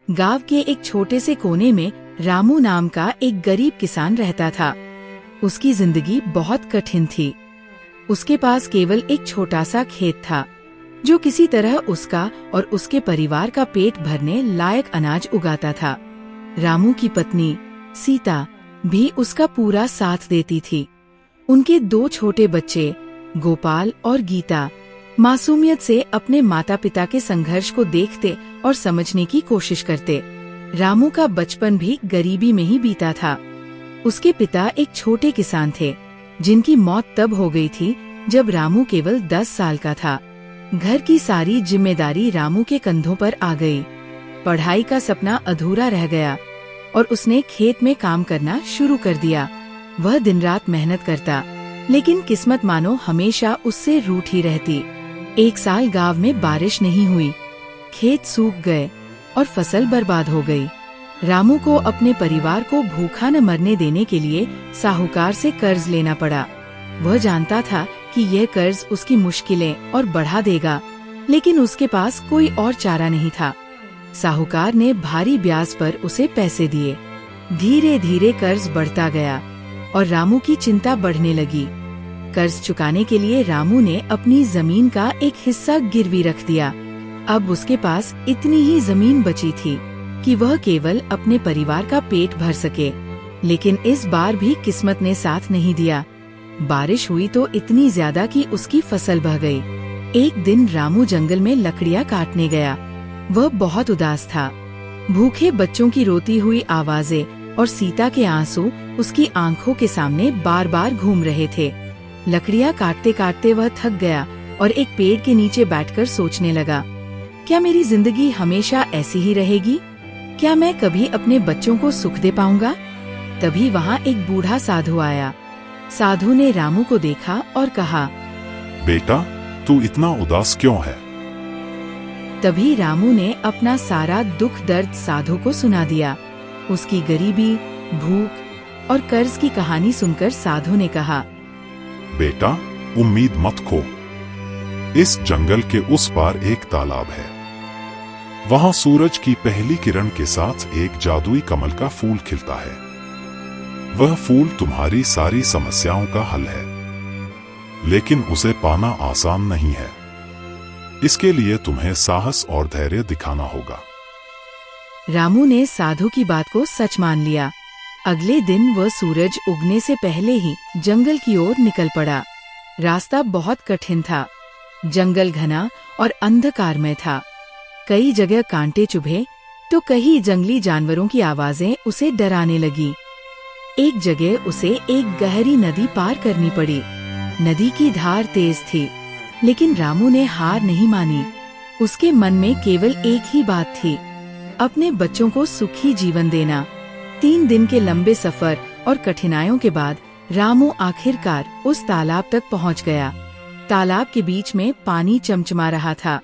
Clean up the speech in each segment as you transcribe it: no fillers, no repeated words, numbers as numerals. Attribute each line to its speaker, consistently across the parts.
Speaker 1: गांव के एक छोटे से कोने में रामू नाम का एक गरीब किसान रहता था। उसकी जिंदगी बहुत कठिन थी। उसके पास केवल एक छोटा सा खेत था, जो किसी तरह उसका और उसके परिवार का पेट भरने लायक अनाज उगाता था। रामू की पत्नी सीता भी उसका पूरा साथ देती थी। उनके 2 छोटे बच्चे गोपाल और गीता मासूमियत से अपने माता पिता के संघर्ष को देखते और समझने की कोशिश करते। रामू का बचपन भी गरीबी में ही बीता था। उसके पिता एक छोटे किसान थे, जिनकी मौत तब हो गई थी जब रामू केवल 10 साल का था। घर की सारी जिम्मेदारी रामू के कंधों पर आ गई। पढ़ाई का सपना अधूरा रह गया और उसने खेत में काम करना शुरू कर दिया। वह दिन रात मेहनत करता, लेकिन किस्मत मानो हमेशा उससे रूठी रहती। एक साल गांव में बारिश नहीं हुई, खेत सूख गए और फसल बर्बाद हो गई। रामू को अपने परिवार को भूखा न मरने देने के लिए साहूकार से कर्ज लेना पड़ा। वह जानता था कि यह कर्ज उसकी मुश्किलें और बढ़ा देगा, लेकिन उसके पास कोई और चारा नहीं था। साहूकार ने भारी ब्याज पर उसे पैसे दिए। धीरे धीरे कर्ज बढ़ता गया और रामू की चिंता बढ़ने लगी। कर्ज चुकाने के लिए रामू ने अपनी जमीन का एक हिस्सा गिरवी रख दिया। अब उसके पास इतनी ही जमीन बची थी कि वह केवल अपने परिवार का पेट भर सके। लेकिन इस बार भी किस्मत ने साथ नहीं दिया। बारिश हुई तो इतनी ज्यादा कि उसकी फसल बह गई। एक दिन रामू जंगल में लकड़ियां काटने गया। वह बहुत उदास था। भूखे बच्चों की रोती हुई आवाजें और सीता के आंसू उसकी आंखों के सामने बार बार घूम रहे थे। लकड़ियां काटते काटते वह थक गया और एक पेड़ के नीचे बैठकर सोचने लगा, क्या मेरी जिंदगी हमेशा ऐसी ही रहेगी? क्या मैं कभी अपने बच्चों को सुख दे पाऊंगा? तभी वहाँ एक बूढ़ा साधु आया। साधु ने रामू को देखा और कहा,
Speaker 2: बेटा, तू इतना उदास क्यों है?
Speaker 1: तभी रामू ने अपना सारा दुख दर्द साधु को सुना दिया। उसकी गरीबी, भूख और कर्ज की कहानी सुनकर साधु ने कहा,
Speaker 2: बेटा, उम्मीद मत खो। इस जंगल के उस पार एक तालाब है। वहाँ सूरज की पहली किरण के साथ एक जादुई कमल का फूल खिलता है। वह फूल तुम्हारी सारी समस्याओं का हल है, लेकिन उसे पाना आसान नहीं है। इसके लिए तुम्हें साहस और धैर्य दिखाना होगा।
Speaker 1: रामू ने साधु की बात को सच मान लिया। अगले दिन वह सूरज उगने से पहले ही जंगल की ओर निकल पड़ा। रास्ता बहुत कठिन था। जंगल घना और अंधकारमय था। कई जगह कांटे चुभे तो कहीं जंगली जानवरों की आवाजें उसे डराने लगी। एक जगह उसे एक गहरी नदी पार करनी पड़ी। नदी की धार तेज थी, लेकिन रामू ने हार नहीं मानी। उसके मन में केवल एक ही बात थी, अपने बच्चों को सुखी जीवन देना। 3 दिन के लंबे सफर और कठिनाइयों के बाद रामू आखिरकार उस तालाब तक पहुंच गया। तालाब के बीच में पानी चमचमा रहा था।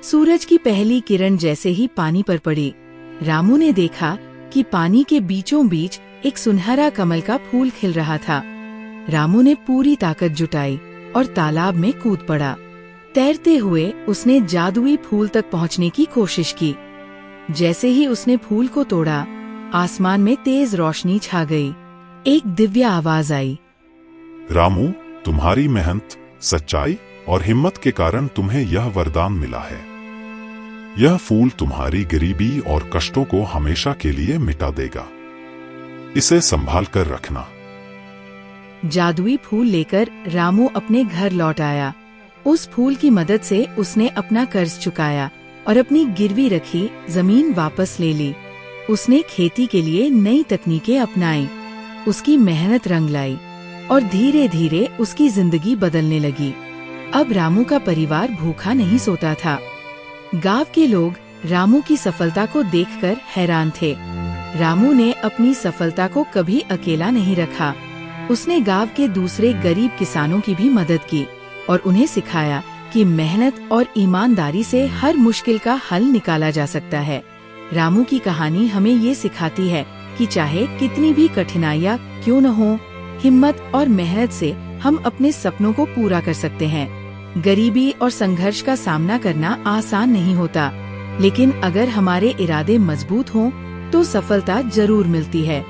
Speaker 1: सूरज की पहली किरण जैसे ही पानी पर पड़ी, रामू ने देखा कि पानी के बीचों बीच एक सुनहरा कमल का फूल खिल रहा था। रामू ने पूरी ताकत जुटाई और तालाब में कूद पड़ा। तैरते हुए उसने जादुई फूल तक पहुंचने की कोशिश की। जैसे ही उसने फूल को तोड़ा, आसमान में तेज रोशनी छा गई। एक दिव्य आवाज आई,
Speaker 2: रामू, तुम्हारी मेहनत, सच्चाई और हिम्मत के कारण तुम्हें यह वरदान मिला है। यह फूल तुम्हारी गरीबी और कष्टों को हमेशा के लिए मिटा देगा। इसे संभाल कर रखना।
Speaker 1: जादुई फूल लेकर रामू अपने घर लौट आया। उस फूल की मदद से उसने अपना कर्ज चुकाया और अपनी गिरवी रखी जमीन वापस ले ली। उसने खेती के लिए नई तकनीकें अपनाई। उसकी मेहनत रंग लाई और धीरे धीरे उसकी जिंदगी बदलने लगी। अब रामू का परिवार भूखा नहीं सोता था। गांव के लोग रामू की सफलता को देखकर हैरान थे। रामू ने अपनी सफलता को कभी अकेला नहीं रखा। उसने गांव के दूसरे गरीब किसानों की भी मदद की और उन्हें सिखाया कि मेहनत और ईमानदारी से हर मुश्किल का हल निकाला जा सकता है। रामू की कहानी हमें ये सिखाती है कि चाहे कितनी भी कठिनाइयाँ क्यों न हो, हिम्मत और मेहनत से हम अपने सपनों को पूरा कर सकते हैं। गरीबी और संघर्ष का सामना करना आसान नहीं होता, लेकिन अगर हमारे इरादे मजबूत हों तो सफलता जरूर मिलती है।